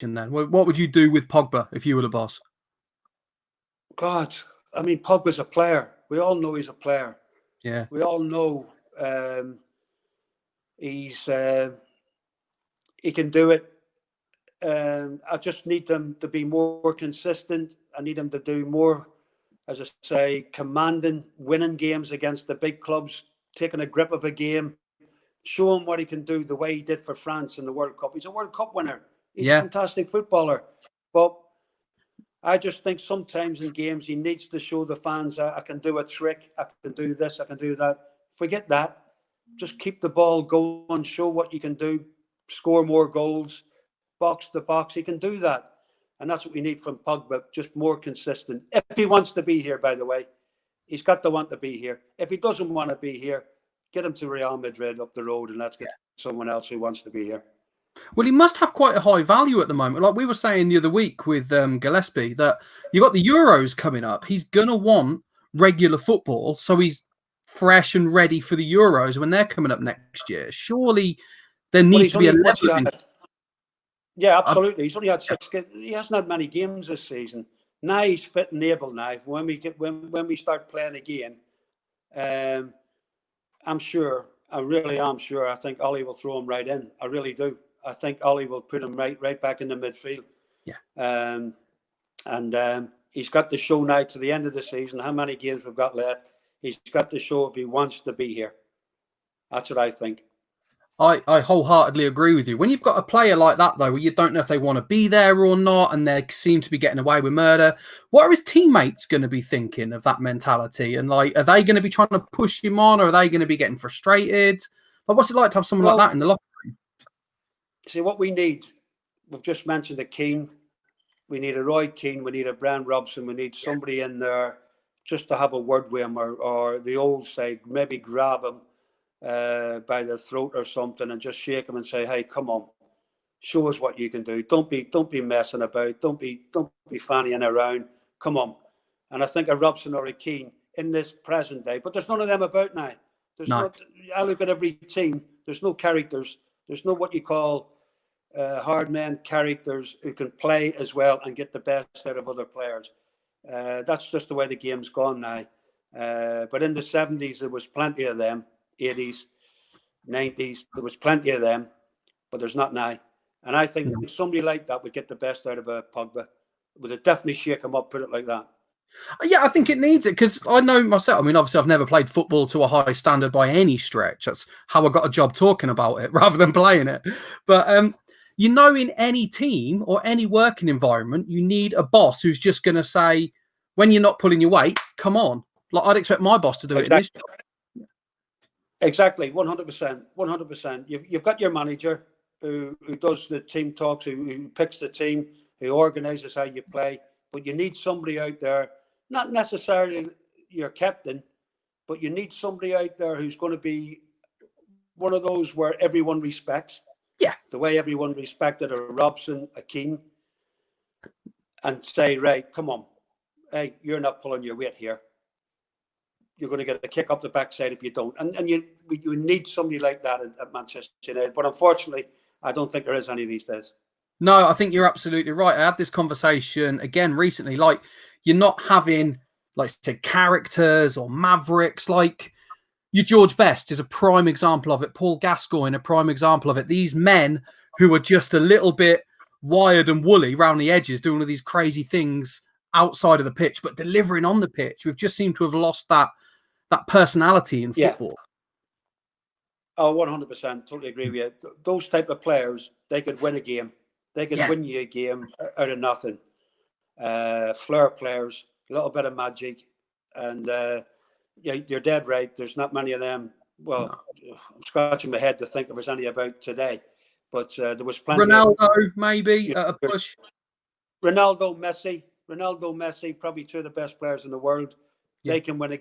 then? What would you do with Pogba if you were the boss? God, I mean, Pogba's a player. We all know he's a player. Yeah. We all know he can do it. I just need them to be more consistent. I need them to do more, as I say, commanding, winning games against the big clubs, taking a grip of a game, show him what he can do the way he did for France in the World Cup. He's a World Cup winner. He's a fantastic footballer. But I just think sometimes in games he needs to show the fans, I can do a trick, I can do this, I can do that. Forget that. Just keep the ball going, show what you can do, score more goals, box to box. He can do that. And that's what we need from Pogba, just more consistent. If he wants to be here, by the way, he's got to want to be here. If he doesn't want to be here, get him to Real Madrid up the road and let's get someone else who wants to be here. Well, he must have quite a high value at the moment. Like we were saying the other week with Gillespie, that you've got the Euros coming up. He's going to want regular football, so he's fresh and ready for the Euros when they're coming up next year. Surely there needs to be a level. Yeah, absolutely. He's only had 6 games. He hasn't had many games this season. Now he's fit and able now. When we start playing again, I'm sure, I really am sure, I think Ollie will throw him right in. I really do. I think Ollie will put him right back in the midfield. Yeah. And he's got to show now to the end of the season how many games we've got left. He's got to show if he wants to be here. That's what I think. I wholeheartedly agree with you. When you've got a player like that, though, where you don't know if they want to be there or not, and they seem to be getting away with murder, what are his teammates going to be thinking of that mentality? And like, are they going to be trying to push him on, or are they going to be getting frustrated? Like, what's it like to have someone like that in the locker room? See, what we need, we've just mentioned a Keane. We need a Roy Keane. We need a Brian Robson. We need somebody in there just to have a word with him, or the old say, maybe grab him by the throat or something and just shake him and say, hey, come on, show us what you can do. Don't be messing about. Don't be fannying around. Come on. And I think a Robson or a Keane in this present day, but there's none of them about now. There's no. I look at every team, there's no characters. There's no what you call hard men characters who can play as well and get the best out of other players. That's just the way the game's gone now. But in the 70s, there was plenty of them. 80s, 90s, there was plenty of them, but there's not now. And I think somebody like that would get the best out of a Pogba. Would definitely shake him up, put it like that. Yeah, I think it needs it, because I know myself. I mean, obviously, I've never played football to a high standard by any stretch. That's how I got a job talking about it rather than playing it. But, you know, in any team or any working environment, you need a boss who's just going to say, when you're not pulling your weight, come on. Like, I'd expect my boss to do it in this job. Exactly, 100%. 100%. You've got your manager who does the team talks, who picks the team, who organises how you play. But you need somebody out there, not necessarily your captain, but you need somebody out there who's going to be one of those where everyone respects. Yeah. The way everyone respected a Robson, a Keane, and say, right, come on, hey, you're not pulling your weight here. You're going to get a kick up the backside if you don't. And you need somebody like that at Manchester United. But unfortunately, I don't think there is any these days. No, I think you're absolutely right. I had this conversation again recently. Like, you're not having, like, say, characters or mavericks. Like, your George Best is a prime example of it. Paul Gascoigne, a prime example of it. These men who are just a little bit wired and woolly around the edges, doing all of these crazy things outside of the pitch, but delivering on the pitch. We've just seemed to have lost that personality in football. Oh, 100%. Totally agree with you. Those type of players, they could win a game. They could win you a game out of nothing. Flair players, a little bit of magic. And you're dead right. There's not many of them. Well, I'm scratching my head to think if there's any about today. But there was plenty. Ronaldo, maybe, at a push. Ronaldo, Messi, probably two of the best players in the world. They can win a